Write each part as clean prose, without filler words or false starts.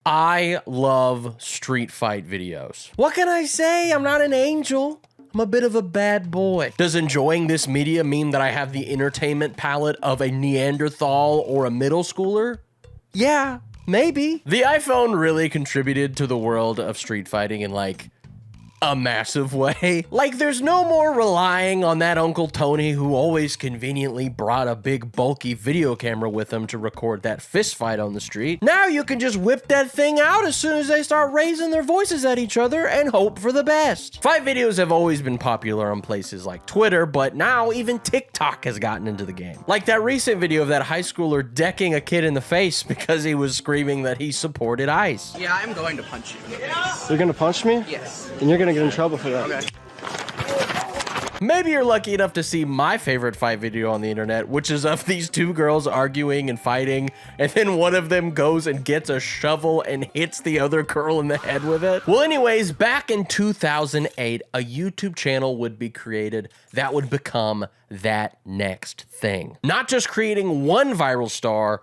I love street fight videos. What can I say? I'm not an angel. I'm a bit of a bad boy. Does enjoying this media mean that I have the entertainment palette of a Neanderthal or a middle schooler? Yeah, maybe. The iPhone really contributed to the world of street fighting in like a massive way. Like, there's no more relying on that Uncle Tony who always conveniently brought a big bulky video camera with him to record that fist fight on the street. Now you can just whip that thing out as soon as they start raising their voices at each other and hope for the best. Fight videos have always been popular on places like Twitter, but now even TikTok has gotten into the game. Like that recent video of that high schooler decking a kid in the face because he was screaming that he supported ICE. Yeah, I'm going to punch you in the face. You're gonna punch me? Yes. And you're gonna get in trouble for that. Okay. Maybe you're lucky enough to see my favorite fight video on the internet, which is of these two girls arguing and fighting, and then one of them goes and gets a shovel and hits the other girl in the head with it. Well, anyways, back in 2008, a YouTube channel would be created that would become that next thing. Not just creating one viral star,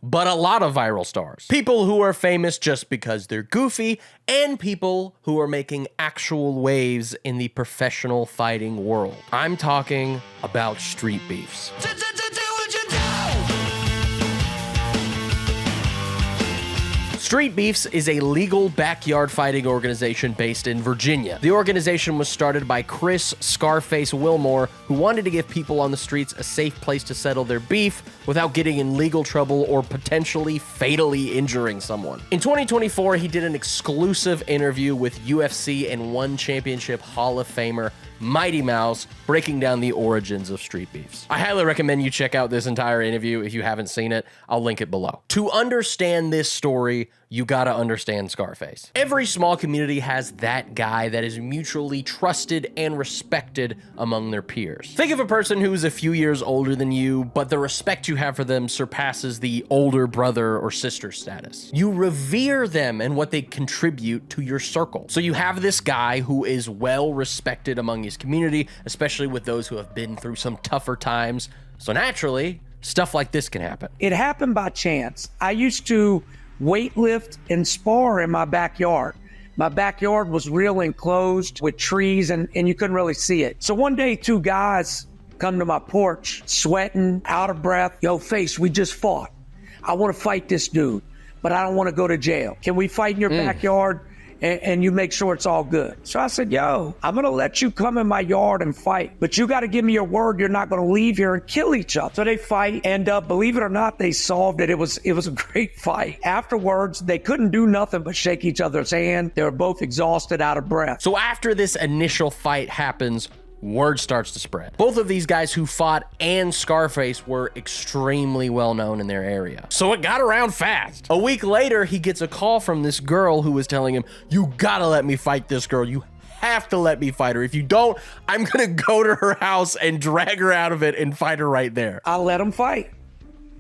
but a lot of viral stars. People who are famous just because they're goofy, and people who are making actual waves in the professional fighting world. I'm talking about street beefs. Street Beefs is a legal backyard fighting organization based in Virginia. The organization was started by Chris Scarface Wilmore, who wanted to give people on the streets a safe place to settle their beef without getting in legal trouble or potentially fatally injuring someone. In 2024, he did an exclusive interview with UFC and One Championship Hall of Famer Mighty Mouse, breaking down the origins of street beefs. I highly recommend you check out this entire interview if you haven't seen it. I'll link it below. To understand this story, you gotta understand Scarface. Every small community has that guy that is mutually trusted and respected among their peers. Think of a person who is a few years older than you, but the respect you have for them surpasses the older brother or sister status. You revere them and what they contribute to your circle. So you have this guy who is well respected among his community, especially with those who have been through some tougher times. So naturally, stuff like this can happen. It happened by chance. I used to weightlift and spar in my backyard. My backyard was real enclosed with trees and you couldn't really see it. So one day, two guys come to my porch, sweating, out of breath. Yo, Face, we just fought. I want to fight this dude, but I don't want to go to jail. Can we fight in your backyard? And you make sure it's all good. So I said, yo, I'm gonna let you come in my yard and fight, but you gotta give me your word you're not gonna leave here and kill each other. So they fight, and believe it or not, they solved it. It was a great fight. Afterwards, they couldn't do nothing but shake each other's hand. They were both exhausted, out of breath. So after this initial fight happens, word starts to spread. Both of these guys who fought and Scarface were extremely well known in their area. So it got around fast. A week later, he gets a call from this girl who was telling him, you gotta let me fight this girl. You have to let me fight her. If you don't, I'm gonna go to her house and drag her out of it and fight her right there. I let them fight.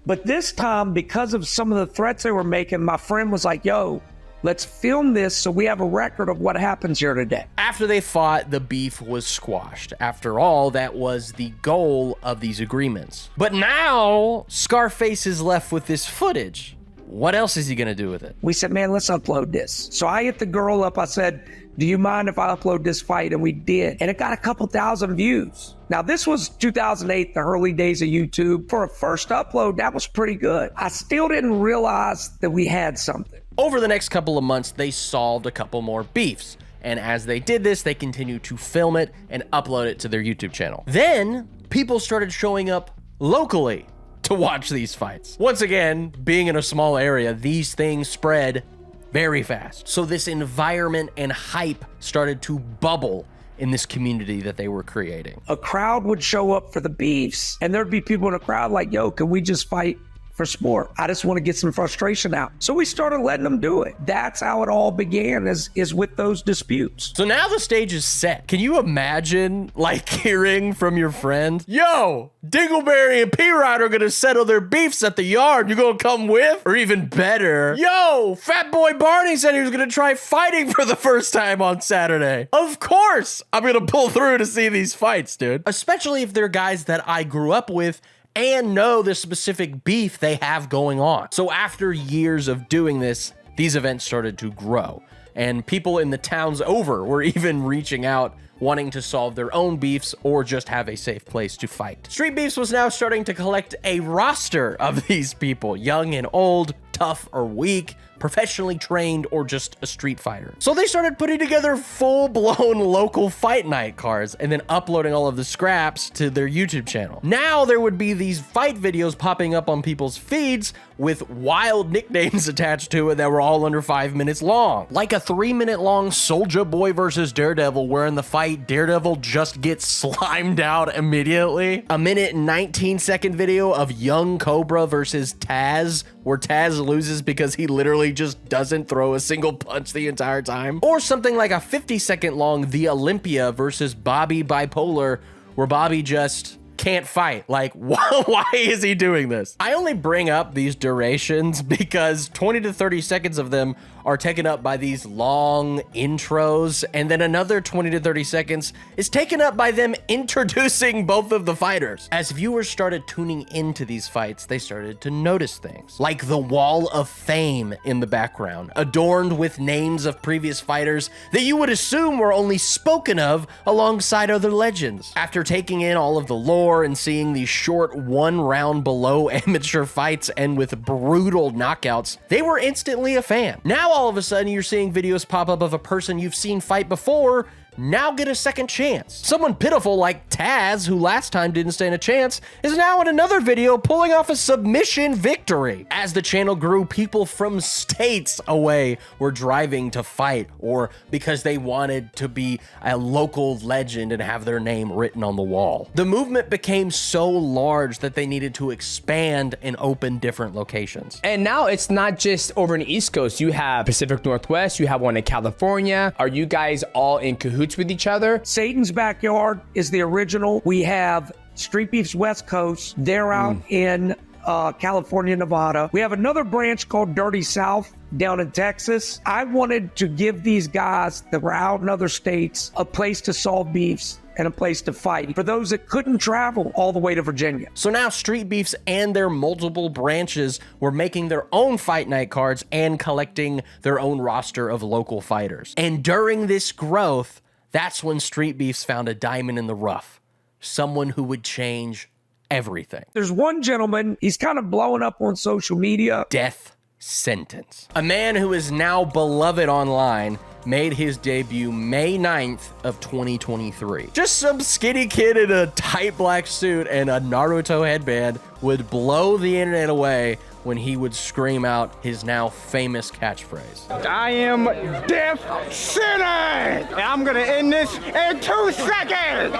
But this time, because of some of the threats they were making, my friend was like, yo, let's film this so we have a record of what happens here today. After they fought, the beef was squashed. After all, that was the goal of these agreements. But now, Scarface is left with this footage. What else is he gonna do with it? We said, man, let's upload this. So I hit the girl up. I said, do you mind if I upload this fight? And we did. And it got a couple thousand views. Now, this was 2008, the early days of YouTube. For a first upload, that was pretty good. I still didn't realize that we had something. Over the next couple of months, they solved a couple more beefs. And as they did this, they continued to film it and upload it to their YouTube channel. Then, people started showing up locally to watch these fights. Once again, being in a small area, these things spread very fast. So this environment and hype started to bubble in this community that they were creating. A crowd would show up for the beefs, and there'd be people in the crowd like, yo, can we just fight for sport? I just want to get some frustration out. So we started letting them do it. That's how it all began, is with those disputes. So now the stage is set. Can you imagine like hearing from your friend, yo, Dingleberry and P-Rod are gonna settle their beefs at the yard. You gonna come with? Or even better, yo, Fat Boy Barney said he was gonna try fighting for the first time on Saturday. Of course, I'm gonna pull through to see these fights, dude. Especially if they're guys that I grew up with and know the specific beef they have going on. So after years of doing this, these events started to grow, and people in the towns over were even reaching out, wanting to solve their own beefs or just have a safe place to fight. Street Beefs was now starting to collect a roster of these people, young and old, tough or weak, professionally trained, or just a street fighter. So they started putting together full-blown local fight night cards and then uploading all of the scraps to their YouTube channel. Now there would be these fight videos popping up on people's feeds with wild nicknames attached to it that were all under 5 minutes long. Like a 3-minute long Soulja Boy versus Daredevil, where in the fight, Daredevil just gets slimed out immediately. A 1:19 video of Young Cobra versus Taz, where Taz loses because he literally just doesn't throw a single punch the entire time. Or something like a 50-second long The Olympia versus Bobby Bipolar, where Bobby just can't fight. Like, why is he doing this? I only bring up these durations because 20 to 30 seconds of them are taken up by these long intros, and then another 20 to 30 seconds is taken up by them introducing both of the fighters. As viewers started tuning into these fights, they started to notice things, like the Wall of Fame in the background, adorned with names of previous fighters that you would assume were only spoken of alongside other legends. After taking in all of the lore and seeing these short 1 round below amateur fights end with brutal knockouts, they were instantly a fan. Now all of a sudden you're seeing videos pop up of a person you've seen fight before now get a second chance. Someone pitiful like Taz, who last time didn't stand a chance, is now in another video pulling off a submission victory. As the channel grew, people from states away were driving to fight, or because they wanted to be a local legend and have their name written on the wall. The movement became so large that they needed to expand and open different locations. And now it's not just over in the East Coast. You have Pacific Northwest, you have one in California. Are you guys all in cahoots with each other? Satan's Backyard is the original. We have Street Beefs West Coast. They're out in California, Nevada. We have another branch called Dirty South down in Texas. I wanted to give these guys that were out in other states a place to solve beefs and a place to fight for those that couldn't travel all the way to Virginia. So now Street Beefs and their multiple branches were making their own fight night cards and collecting their own roster of local fighters. And during this growth, that's when Street Beefs found a diamond in the rough, someone who would change everything. There's one gentleman, he's kind of blowing up on social media. Death Sentence. A man who is now beloved online made his debut May 9th of 2023. Just some skinny kid in a tight black suit and a Naruto headband would blow the internet away when he would scream out his now famous catchphrase. I am Death Sentence! And I'm gonna end this in 2 seconds!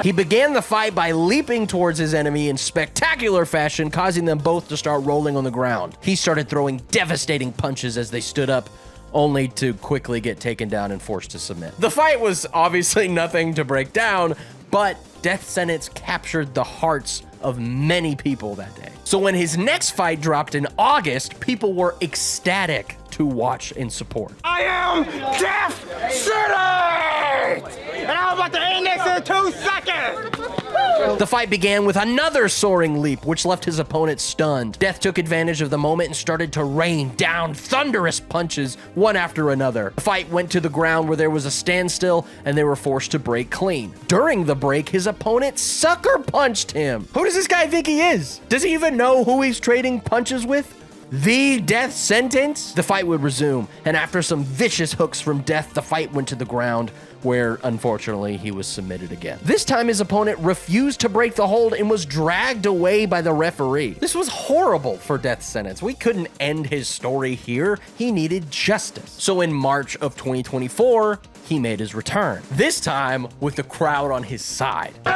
He began the fight by leaping towards his enemy in spectacular fashion, causing them both to start rolling on the ground. He started throwing devastating punches as they stood up, only to quickly get taken down and forced to submit. The fight was obviously nothing to break down, but Death Sentence captured the hearts of many people that day. So when his next fight dropped in August, people were ecstatic to watch and support. I am Death Sentence! And I'm about to end this in 2 seconds! The fight began with another soaring leap, which left his opponent stunned. Death took advantage of the moment and started to rain down thunderous punches, one after another. The fight went to the ground where there was a standstill, and they were forced to break clean. During the break, his opponent sucker punched him. Who does this guy think he is? Does he even know who he's trading punches with? The Death Sentence? The fight would resume, and after some vicious hooks from Death, the fight went to the ground, where unfortunately he was submitted again. This time his opponent refused to break the hold and was dragged away by the referee. This was horrible for Death Sentence. We couldn't end his story here. He needed justice. So in March of 2024, he made his return. This time with the crowd on his side. Oh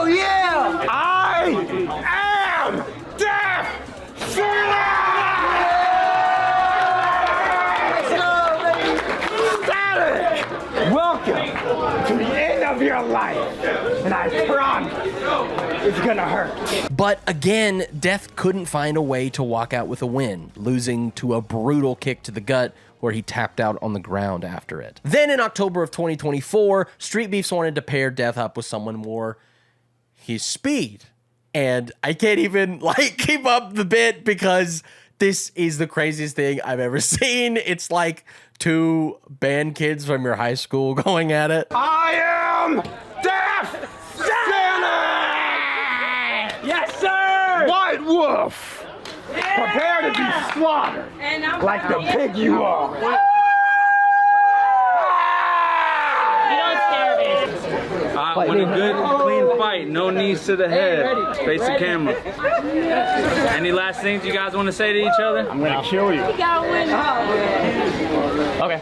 yeah! I am Death Sentence! Welcome to the end of your life, and I promise it's gonna hurt. But again, Death couldn't find a way to walk out with a win, losing to a brutal kick to the gut where he tapped out on the ground after it. Then in October of 2024, Street Beefs wanted to pair Death up with someone more his speed. and I can't even like keep up the bit because this is the craziest thing I've ever seen. It's like two band kids from your high school going at it. I am Death Santa! Yes, sir! White Wolf! Prepare to be slaughtered like the pig you are. You don't scare me. I want a good, clean fight. No knees to the head. Face the camera. Any last things you guys want to say to each other? I'm gonna kill you. Okay.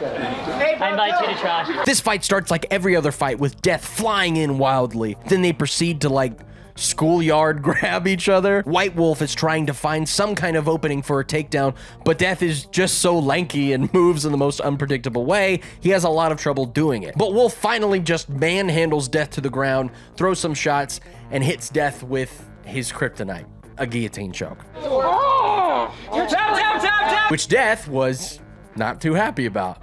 I invite you to try. This fight starts like every other fight with Death flying in wildly. Then they proceed to like schoolyard grab each other. White Wolf is trying to find some kind of opening for a takedown, but Death is just so lanky and moves in the most unpredictable way, he has a lot of trouble doing it. But Wolf finally just manhandles Death to the ground, throws some shots, and hits Death with his kryptonite, a guillotine choke. Oh! Tap! Which Death was not too happy about.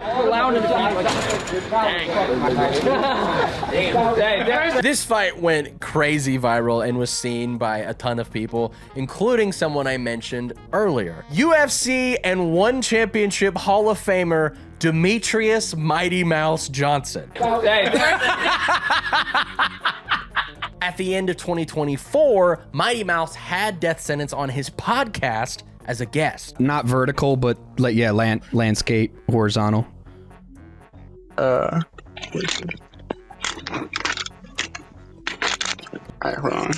This fight went crazy viral and was seen by a ton of people, including someone I mentioned earlier. UFC and One Championship Hall of Famer Demetrius Mighty Mouse Johnson. At the end of 2024, Mighty Mouse had Death Sentence on his podcast as a guest. Not vertical, but like, yeah, landscape, horizontal. Alright, hold on.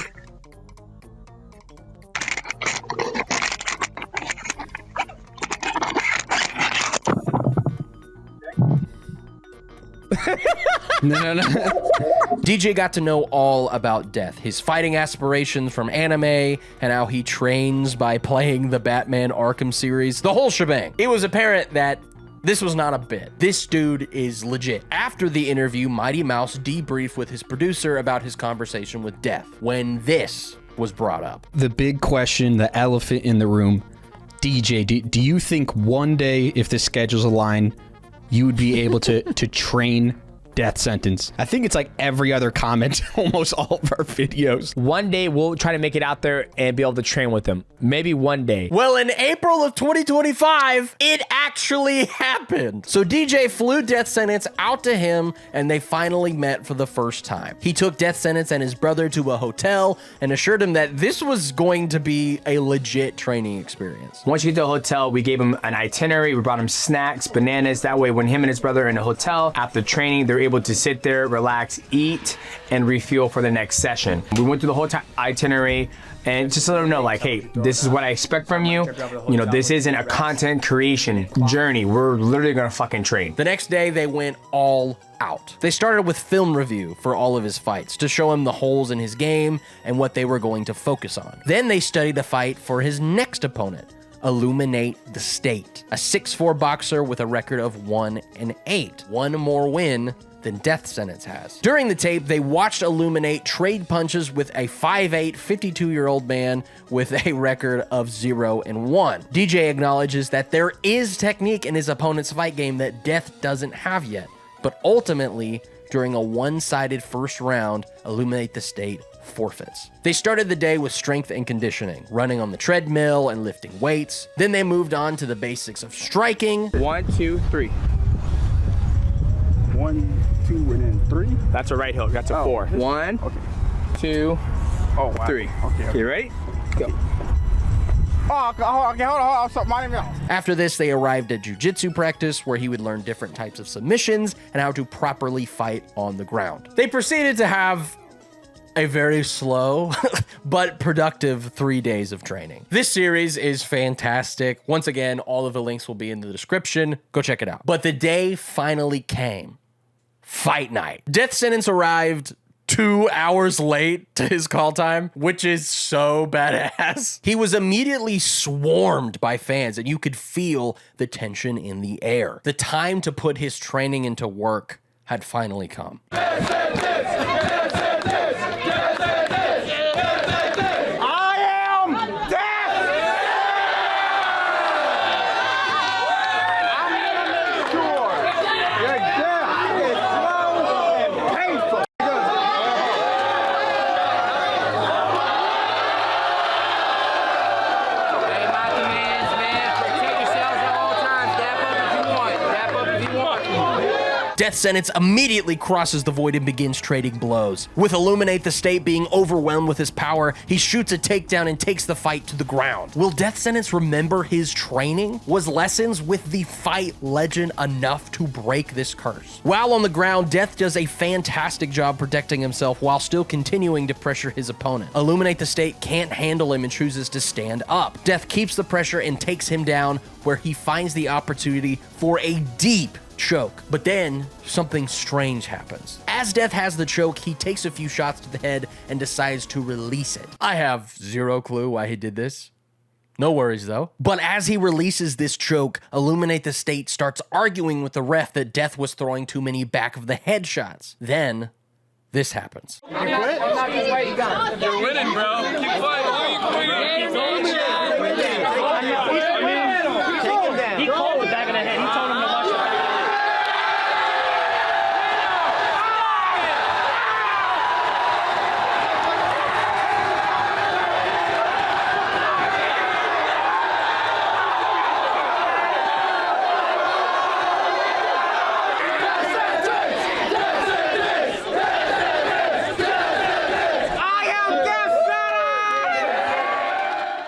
No. DJ got to know all about Death, his fighting aspirations from anime, and how he trains by playing the Batman Arkham series, the whole shebang. It was apparent that this was not a bit. This dude is legit. After the interview, Mighty Mouse debriefed with his producer about his conversation with Death when this was brought up. The big question, the elephant in the room, DJ, do you think one day, if the schedules align, you would be able to train Death Sentence? I think it's like every other comment, almost all of our videos. One day we'll try to make it out there and be able to train with them. Maybe one day. Well, in April of 2025, it actually happened. So DJ flew Death Sentence out to him, and they finally met for the first time. He took Death Sentence and his brother to a hotel and assured him that this was going to be a legit training experience. Once you get to the hotel, we gave him an itinerary. We brought him snacks, bananas. That way, when him and his brother are in the hotel, after training, they're able to sit there, relax, eat, and refuel for the next session. We went through the whole itinerary and just to let them know, like, hey, this is what I expect from you. You know, this isn't a content creation journey. We're literally gonna fucking train. The next day, they went all out. They started with film review for all of his fights to show him the holes in his game and what they were going to focus on. Then they studied a fight for his next opponent, Illuminate the State, a 6'4" boxer with a record of 1-8. One more win than Death Sentence has. During the tape, they watched Illuminate trade punches with a 5'8", 52-year-old man with a record of 0-1. DJ acknowledges that there is technique in his opponent's fight game that Death doesn't have yet, but ultimately, during a one-sided first round, Illuminate the State forfeits. They started the day with strength and conditioning, running on the treadmill and lifting weights. Then they moved on to the basics of striking. 1, 2, 3. 1, 2, and then 3. That's a right hook. That's a 4. 1, 2, Oh, wow. 3. Okay. You ready? Go. Oh, okay, hold on. So, my name is... After this, they arrived at jiu-jitsu practice where he would learn different types of submissions and how to properly fight on the ground. They proceeded to have a very slow but productive 3 days of training. This series is fantastic. Once again, all of the links will be in the description. Go check it out. But the day finally came. Fight night. Death Sentence arrived 2 hours late to his call time, which is so badass. He was immediately swarmed by fans, and you could feel the tension in the air. The time to put his training into work had finally come. Death Sentence immediately crosses the void and begins trading blows. With Illuminate the State being overwhelmed with his power, he shoots a takedown and takes the fight to the ground. Will Death Sentence remember his training? Was lessons with the fight legend enough to break this curse? While on the ground, Death does a fantastic job protecting himself while still continuing to pressure his opponent. Illuminate the State can't handle him and chooses to stand up. Death keeps the pressure and takes him down, where he finds the opportunity for a deep choke. But then something strange happens. As Death has the choke, he takes a few shots to the head and decides to release it. I have zero clue why he did this. No worries though. But as he releases this choke, Illuminate the State starts arguing with the ref that Death was throwing too many back of the head shots. Then this happens. You're winning, bro. Keep fighting. He called the back of the head. He told him to watch it.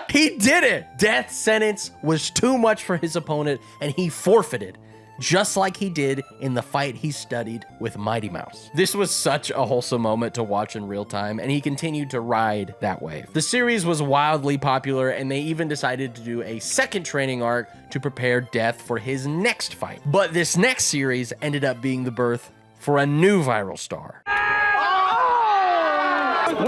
He did it! Death Sentence was too much for his opponent and he forfeited, just like he did in the fight he studied with Mighty Mouse. This was such a wholesome moment to watch in real time, and he continued to ride that wave. The series was wildly popular, and they even decided to do a second training arc to prepare Death for his next fight. But this next series ended up being the birth for a new viral star.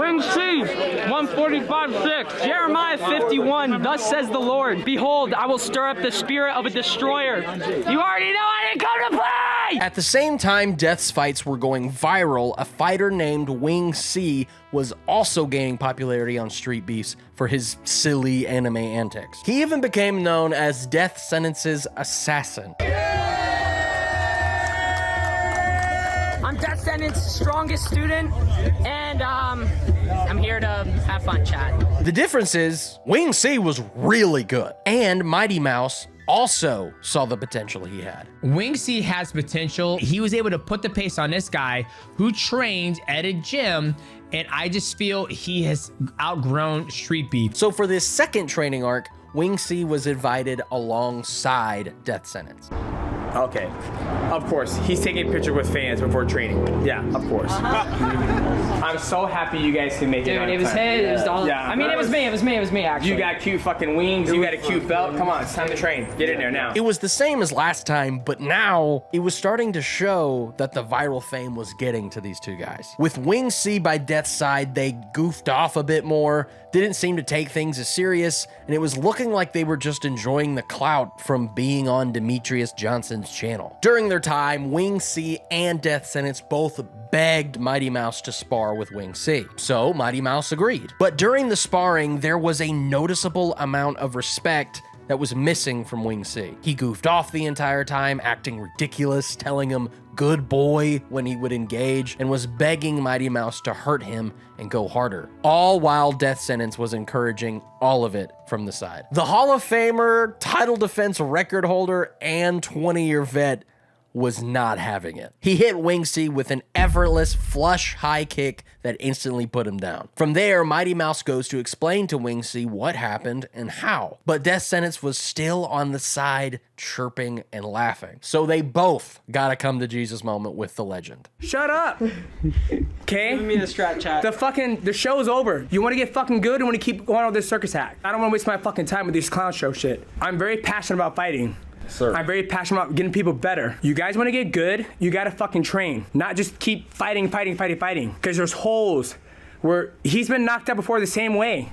Wing C, 145.6. Jeremiah 51, thus says the Lord, behold, I will stir up the spirit of a destroyer. You already know I didn't come to play! At the same time Death's fights were going viral, a fighter named Wing C was also gaining popularity on Street Beefs for his silly anime antics. He even became known as Death Sentence's assassin. I'm Death Sentence's strongest student, and I'm here to have fun, chat. The difference is, Wing C was really good, and Mighty Mouse also saw the potential he had. Wing C has potential. He was able to put the pace on this guy who trained at a gym, and I just feel he has outgrown Street Beef. So for this second training arc, Wing C was invited alongside Death Sentence. Okay, of course, he's taking a picture with fans before training. Yeah, of course. I'm so happy you guys can make it. Dude, it was him. It was all. Yeah. I mean, it was me, actually. You got cute fucking wings. You got a cute belt. Come on, it's time to train. Get in there now. It was the same as last time, but now it was starting to show that the viral fame was getting to these two guys. With Wing C by Death's side, they goofed off a bit more, didn't seem to take things as serious, and it was looking like they were just enjoying the clout from being on Demetrius Johnson's channel. During their time, Wing C and Death Sentence both begged Mighty Mouse to spar with Wing C. So Mighty Mouse agreed. But during the sparring, there was a noticeable amount of respect that was missing from Wing C. He goofed off the entire time, acting ridiculous, telling him good boy when he would engage, and was begging Mighty Mouse to hurt him and go harder. All while Death Sentence was encouraging all of it from the side. The Hall of Famer, title defense record holder, and 20-year vet was not having it. He hit Wing C with an effortless flush high kick that instantly put him down. From there, Mighty Mouse goes to explain to Wing C what happened and how, but Death Sentence was still on the side chirping and laughing. So they both got a come to Jesus moment with the legend. Shut up. Okay? Give me the strat, chat. The show's over. You want to get fucking good or want to keep going on with this circus act? I don't want to waste my fucking time with this clown show shit. I'm very passionate about fighting. Sir. I'm very passionate about getting people better. You guys want to get good, you got to fucking train. Not just keep fighting. Because there's holes where he's been knocked out before the same way.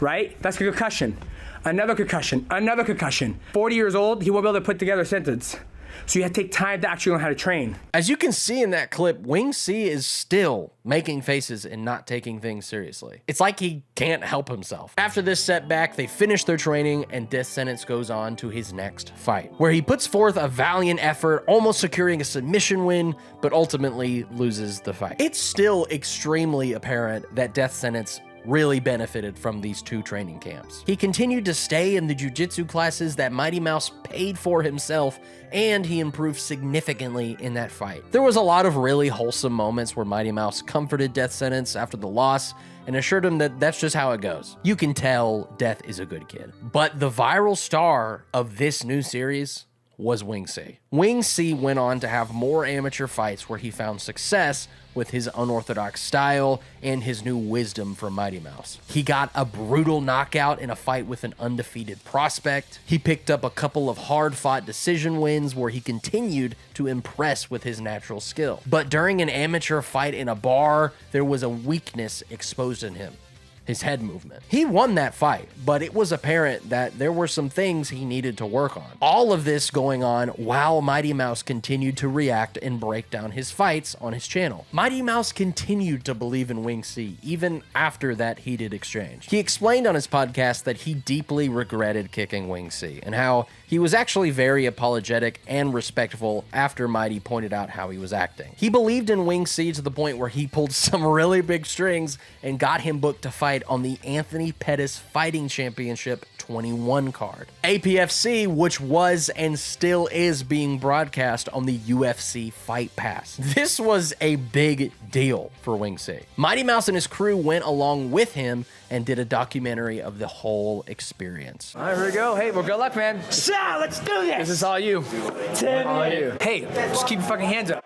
Right? That's a concussion. Another concussion. 40 years old, he won't be able to put together a sentence. So you have to take time to actually learn how to train. As you can see in that clip, Wing C is still making faces and not taking things seriously. It's like he can't help himself. After this setback, they finish their training and Death Sentence goes on to his next fight, where he puts forth a valiant effort, almost securing a submission win, but ultimately loses the fight. It's still extremely apparent that Death Sentence really benefited from these 2 training camps. He continued to stay in the jiu-jitsu classes that Mighty Mouse paid for himself, and he improved significantly in that fight. There was a lot of really wholesome moments where Mighty Mouse comforted Death Sentence after the loss and assured him that that's just how it goes. You can tell Death is a good kid. But the viral star of this new series was Wing C. Wing C went on to have more amateur fights where he found success with his unorthodox style and his new wisdom from Mighty Mouse. He got a brutal knockout in a fight with an undefeated prospect. He picked up a couple of hard-fought decision wins where he continued to impress with his natural skill. But during an amateur fight in a bar, there was a weakness exposed in him: his head movement. He won that fight, but it was apparent that there were some things he needed to work on. All of this going on while Mighty Mouse continued to react and break down his fights on his channel. Mighty Mouse continued to believe in Wing C even after that heated exchange. He explained on his podcast that he deeply regretted kicking Wing C and how he was actually very apologetic and respectful after Mighty pointed out how he was acting. He believed in Wing C to the point where he pulled some really big strings and got him booked to fight on the Anthony Pettis Fighting Championship 21 card. APFC, which was and still is being broadcast on the UFC Fight Pass. This was a big deal for Wing C. Mighty Mouse and his crew went along with him and did a documentary of the whole experience. All right, here we go. Hey, well, good luck, man. Yeah, let's do this. This is all you. 10 minutes. Hey, just keep your fucking hands up.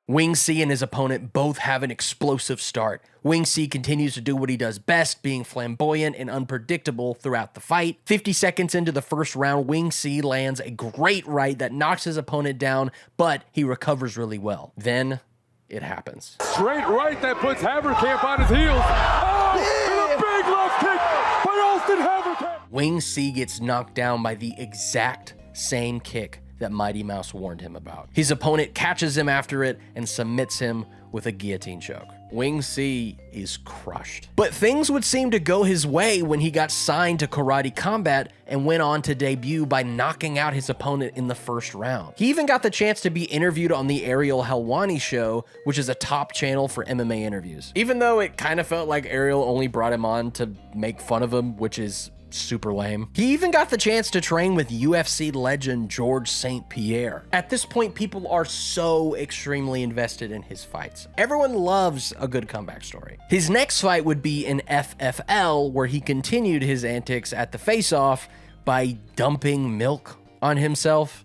Wing C and his opponent both have an explosive start. Wing C continues to do what he does best, being flamboyant and unpredictable throughout the fight. 50 seconds into the first round, Wing C lands a great right that knocks his opponent down, but he recovers really well. Then it happens. Straight right that puts Haverkamp on his heels. Oh, and a big left kick by Austin Haverkamp. Wing C gets knocked down by the exact same kick that Mighty Mouse warned him about. His opponent catches him after it and submits him with a guillotine choke. Wing C is crushed. But things would seem to go his way when he got signed to Karate Combat and went on to debut by knocking out his opponent in the first round. He even got the chance to be interviewed on the Ariel Helwani show, which is a top channel for MMA interviews. Even though it kind of felt like Ariel only brought him on to make fun of him, which is super lame. He even got the chance to train with UFC legend George St. Pierre. At this point, people are so extremely invested in his fights. Everyone loves a good comeback story. His next fight would be in FFL, where he continued his antics at the face-off by dumping milk on himself.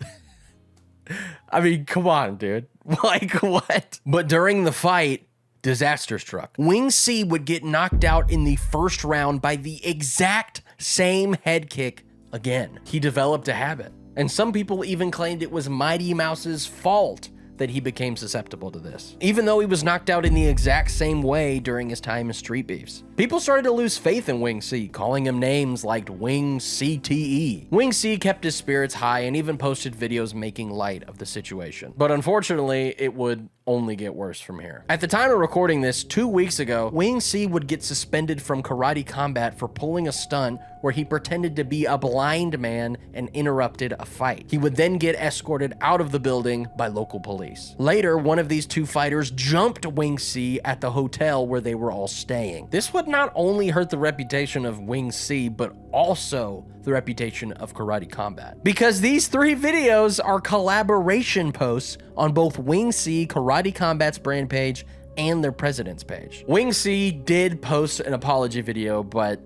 I mean, come on, dude. Like, what? But during the fight, disaster struck. Wing C would get knocked out in the first round by the exact same head kick again. He developed a habit, and some people even claimed it was Mighty Mouse's fault that he became susceptible to this, even though he was knocked out in the exact same way during his time in Street Beefs. People started to lose faith in Wing C, calling him names like Wing CTE. Wing C kept his spirits high and even posted videos making light of the situation. But unfortunately, it would only get worse from here. At the time of recording this, 2 weeks ago, Wing C would get suspended from Karate Combat for pulling a stunt where he pretended to be a blind man and interrupted a fight. He would then get escorted out of the building by local police. Later, one of these two fighters jumped Wing C at the hotel where they were all staying. This would not only hurt the reputation of Wing C, but also the reputation of Karate Combat. Because these 3 videos are collaboration posts on both Wing C, Karate Combat's brand page, and their president's page. Wing C did post an apology video, but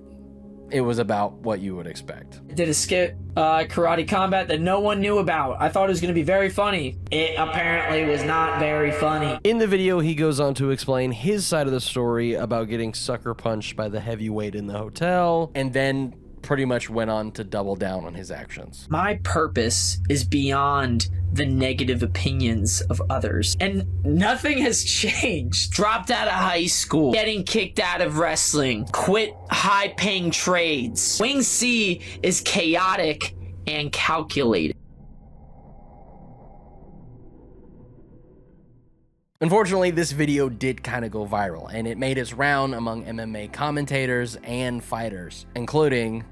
it was about what you would expect. Did a skit, Karate Combat, that no one knew about. I thought it was going to be very funny. It apparently was not very funny. In the video, he goes on to explain his side of the story about getting sucker punched by the heavyweight in the hotel, and then pretty much went on to double down on his actions. My purpose is beyond the negative opinions of others, and nothing has changed. Dropped out of high school, getting kicked out of wrestling, quit high-paying trades. Wing C is chaotic and calculated. Unfortunately, this video did kind of go viral, and it made its round among MMA commentators and fighters, including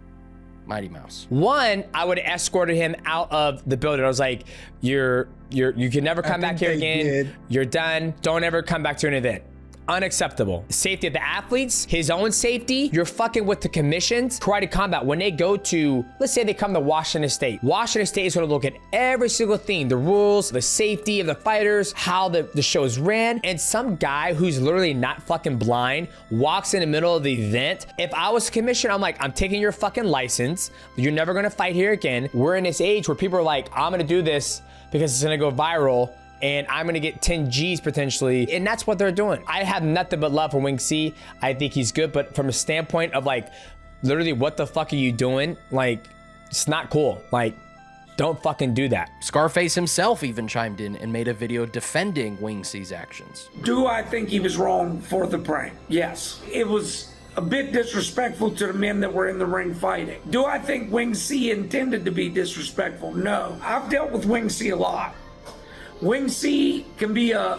Mighty Mouse. One, I would have escorted him out of the building. I was like, you can never come back here again. You're done. Don't ever come back to an event. unacceptable. Safety of the athletes, his own safety. You're fucking with the commissions. Karate Combat, when they go to, let's say they come to Washington State. Washington State is gonna look at every single thing, the rules, the safety of the fighters, how the shows ran, and some guy who's literally not fucking blind walks in the middle of the event. If I was a commissioner, I'm like, I'm taking your fucking license. You're never gonna fight here again. We're in this age where people are like, I'm gonna do this because it's gonna go viral and I'm gonna get 10 G's potentially, and that's what they're doing. I have nothing but love for Wing C. I think he's good, but from a standpoint of like, literally, what the fuck are you doing? Like, it's not cool. Like, don't fucking do that. Scarface himself even chimed in and made a video defending Wing C's actions. Do I think he was wrong for the prank? Yes. It was a bit disrespectful to the men that were in the ring fighting. Do I think Wing C intended to be disrespectful? No. I've dealt with Wing C a lot. Wing C can be a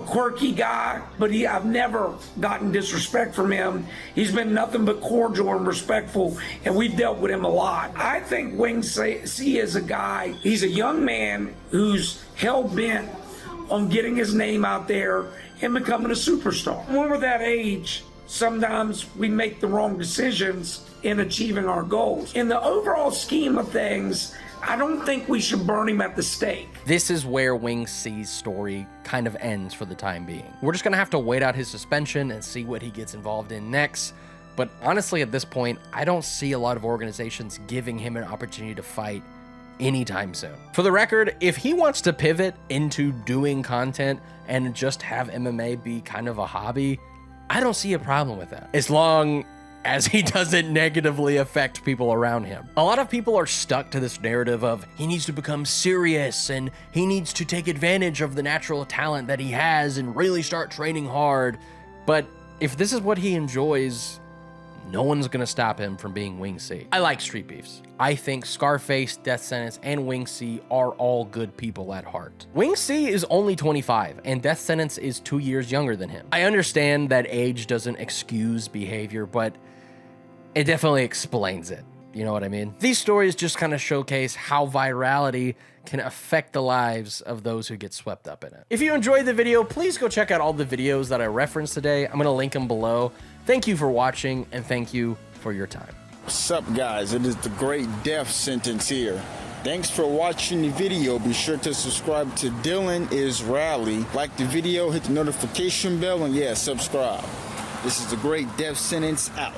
quirky guy, but I've never gotten disrespect from him. He's been nothing but cordial and respectful, and we've dealt with him a lot. I think Wing C is a guy, he's a young man who's hell-bent on getting his name out there and becoming a superstar. When we're that age, sometimes we make the wrong decisions in achieving our goals. In the overall scheme of things, I don't think we should burn him at the stake. This is where Wing C's story kind of ends for the time being. We're just gonna have to wait out his suspension and see what he gets involved in next. But honestly, at this point, I don't see a lot of organizations giving him an opportunity to fight anytime soon. For the record, if he wants to pivot into doing content and just have MMA be kind of a hobby, I don't see a problem with that, as long as he doesn't negatively affect people around him. A lot of people are stuck to this narrative of he needs to become serious and he needs to take advantage of the natural talent that he has and really start training hard. But if this is what he enjoys, no one's gonna stop him from being Wing C. I like street beefs. I think Scarface, Death Sentence, and Wing C are all good people at heart. Wing C is only 25, and Death Sentence is 2 years younger than him. I understand that age doesn't excuse behavior, but it definitely explains it. You know what I mean? These stories just kind of showcase how virality can affect the lives of those who get swept up in it. If you enjoyed the video, please go check out all the videos that I referenced today. I'm gonna link them below. Thank you for watching, and thank you for your time. What's up, guys? It is the Great Death Sentence here. Thanks for watching the video. Be sure to subscribe to Dylan Is Rally. Like the video, hit the notification bell, and yeah, subscribe. This is the Great Death Sentence out.